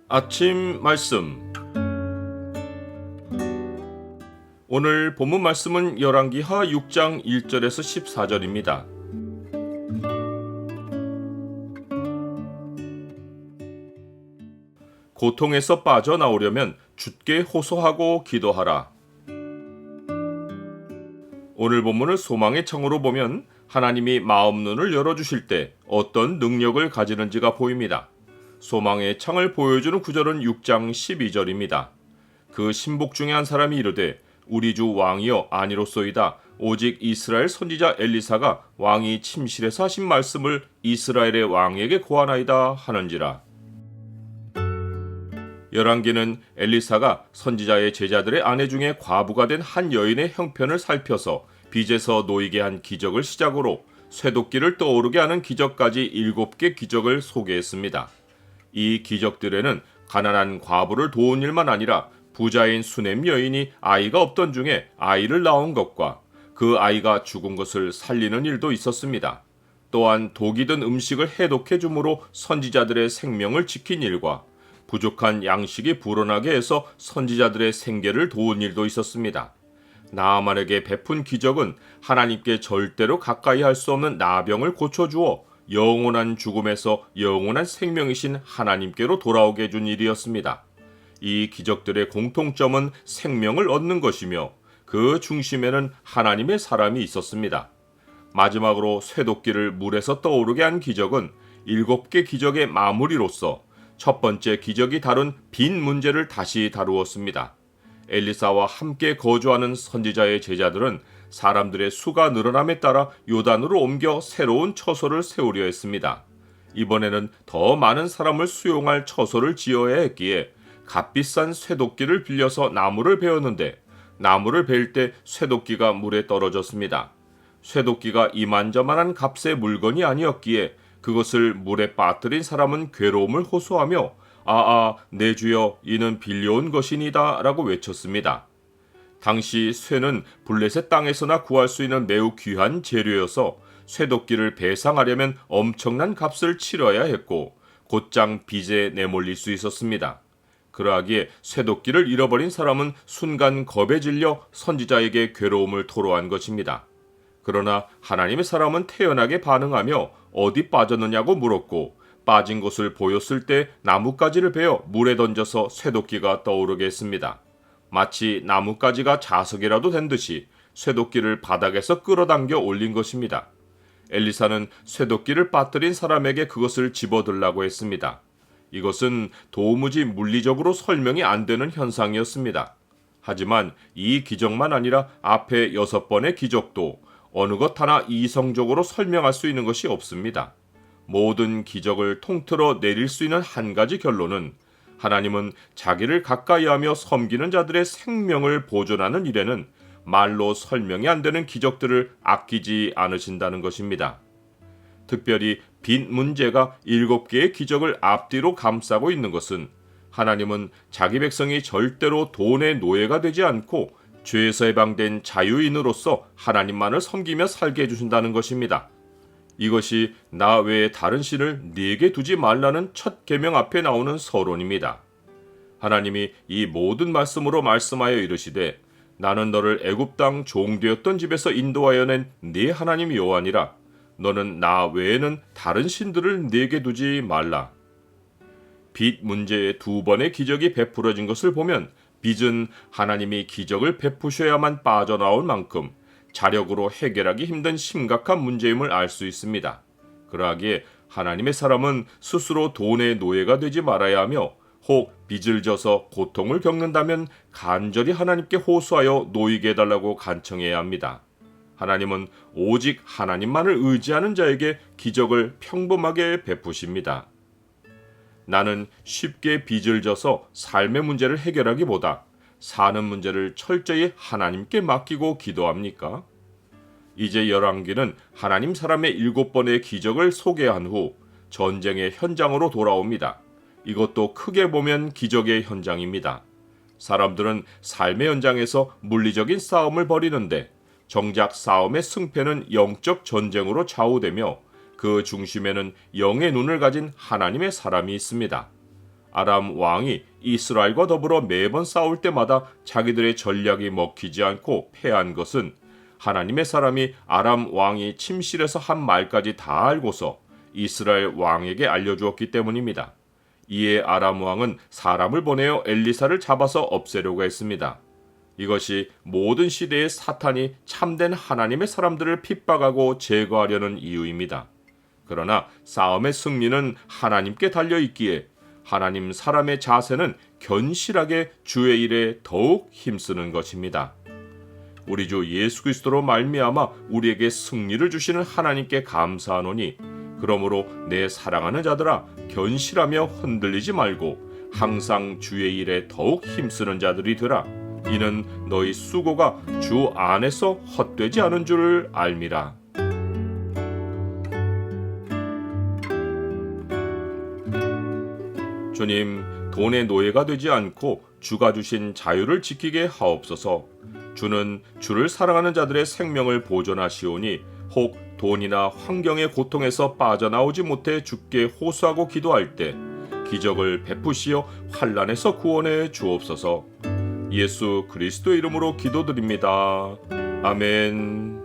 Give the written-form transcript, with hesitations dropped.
아침 말씀. 오늘 본문 말씀은 열왕기하 6장 1절에서 14절입니다. 고통에서 빠져나오려면 주께 호소하고 기도하라. 오늘 본문을 소망의 창으로 보면 하나님이 마음 눈을 열어주실 때 어떤 능력을 가지는지가 보입니다. 소망의 창을 보여주는 구절은 6장 12절입니다. 그 신복 중에 한 사람이 이르되 우리 주 왕이여 아니로소이다. 오직 이스라엘 선지자 엘리사가 왕이 침실에서 하신 말씀을 이스라엘의 왕에게 고하나이다 하는지라. 열왕기는 엘리사가 선지자의 제자들의 아내 중에 과부가 된 한 여인의 형편을 살펴서 빚에서 놓이게 한 기적을 시작으로 쇠도끼를 떠오르게 하는 기적까지 7개 기적을 소개했습니다. 이 기적들에는 가난한 과부를 도운 일만 아니라 부자인 수냄 여인이 아이가 없던 중에 아이를 낳은 것과 그 아이가 죽은 것을 살리는 일도 있었습니다. 또한 독이 든 음식을 해독해 줌으로 선지자들의 생명을 지킨 일과 부족한 양식이 불어나게 해서 선지자들의 생계를 도운 일도 있었습니다. 나아만에게 베푼 기적은 하나님께 절대로 가까이 할 수 없는 나병을 고쳐주어 영원한 죽음에서 영원한 생명이신 하나님께로 돌아오게 해준 일이었습니다. 이 기적들의 공통점은 생명을 얻는 것이며 그 중심에는 하나님의 사람이 있었습니다. 마지막으로 쇠도끼를 물에서 떠오르게 한 기적은 7개 기적의 마무리로서 첫 번째 기적이 다룬 빈 문제를 다시 다루었습니다. 엘리사와 함께 거주하는 선지자의 제자들은 사람들의 수가 늘어남에 따라 요단으로 옮겨 새로운 처소를 세우려 했습니다. 이번에는 더 많은 사람을 수용할 처소를 지어야 했기에 값비싼 쇠도끼를 빌려서 나무를 베었는데 나무를 베일 때 쇠도끼가 물에 떨어졌습니다. 쇠도끼가 이만저만한 값의 물건이 아니었기에 그것을 물에 빠뜨린 사람은 괴로움을 호소하며 내 주여 이는 빌려온 것이니다 라고 외쳤습니다. 당시 쇠는 블레셋 땅에서나 구할 수 있는 매우 귀한 재료여서 쇠도끼를 배상하려면 엄청난 값을 치러야 했고 곧장 빚에 내몰릴 수 있었습니다. 그러하기에 쇠도끼를 잃어버린 사람은 순간 겁에 질려 선지자에게 괴로움을 토로한 것입니다. 그러나 하나님의 사람은 태연하게 반응하며 어디 빠졌느냐고 물었고 빠진 곳을 보였을 때 나뭇가지를 베어 물에 던져서 쇠도끼가 떠오르게 했습니다. 마치 나뭇가지가 자석이라도 된 듯이 쇠도끼를 바닥에서 끌어당겨 올린 것입니다. 엘리사는 쇠도끼를 빠뜨린 사람에게 그것을 집어들라고 했습니다. 이것은 도무지 물리적으로 설명이 안 되는 현상이었습니다. 하지만 이 기적만 아니라 앞에 6번의 기적도 어느 것 하나 이성적으로 설명할 수 있는 것이 없습니다. 모든 기적을 통틀어 내릴 수 있는 한 가지 결론은 하나님은 자기를 가까이하며 섬기는 자들의 생명을 보존하는 일에는 말로 설명이 안 되는 기적들을 아끼지 않으신다는 것입니다. 특별히 빈 문제가 7개의 기적을 앞뒤로 감싸고 있는 것은 하나님은 자기 백성이 절대로 돈의 노예가 되지 않고 죄에서 해방된 자유인으로서 하나님만을 섬기며 살게 해주신다는 것입니다. 이것이 나 외에 다른 신을 네게 두지 말라는 첫 계명 앞에 나오는 서론입니다. 하나님이 이 모든 말씀으로 말씀하여 이르시되 나는 너를 애굽 땅 종되었던 집에서 인도하여 낸 네 하나님 여호와니라. 너는 나 외에는 다른 신들을 네게 두지 말라. 빚 문제의 2번의 기적이 베풀어진 것을 보면 빚은 하나님이 기적을 베푸셔야만 빠져나올 만큼 자력으로 해결하기 힘든 심각한 문제임을 알 수 있습니다. 그러하기에 하나님의 사람은 스스로 돈의 노예가 되지 말아야 하며 혹 빚을 져서 고통을 겪는다면 간절히 하나님께 호소하여 놓이게 해달라고 간청해야 합니다. 하나님은 오직 하나님만을 의지하는 자에게 기적을 평범하게 베푸십니다. 나는 쉽게 빚을 져서 삶의 문제를 해결하기보다 사는 문제를 철저히 하나님께 맡기고 기도합니까? 이제 열왕기는 하나님 사람의 7번의 기적을 소개한 후 전쟁의 현장으로 돌아옵니다. 이것도 크게 보면 기적의 현장입니다. 사람들은 삶의 현장에서 물리적인 싸움을 벌이는데 정작 싸움의 승패는 영적 전쟁으로 좌우되며 그 중심에는 영의 눈을 가진 하나님의 사람이 있습니다. 아람 왕이 이스라엘과 더불어 매번 싸울 때마다 자기들의 전략이 먹히지 않고 패한 것은 하나님의 사람이 아람 왕이 침실에서 한 말까지 다 알고서 이스라엘 왕에게 알려주었기 때문입니다. 이에 아람 왕은 사람을 보내어 엘리사를 잡아서 없애려고 했습니다. 이것이 모든 시대에 사탄이 참된 하나님의 사람들을 핍박하고 제거하려는 이유입니다. 그러나 싸움의 승리는 하나님께 달려 있기에 하나님 사람의 자세는 견실하게 주의 일에 더욱 힘쓰는 것입니다. 우리 주 예수 그리스도로 말미암아 우리에게 승리를 주시는 하나님께 감사하노니 그러므로 내 사랑하는 자들아 견실하며 흔들리지 말고 항상 주의 일에 더욱 힘쓰는 자들이 되라. 이는 너희 수고가 주 안에서 헛되지 않은 줄을 알미라. 주님, 돈의 노예가 되지 않고 주가 주신 자유를 지키게 하옵소서. 주는 주를 사랑하는 자들의 생명을 보존하시오니 혹 돈이나 환경의 고통에서 빠져나오지 못해 주께 호소하고 기도할 때 기적을 베푸시어 환난에서 구원해 주옵소서. 예수 그리스도의 이름으로 기도드립니다. 아멘.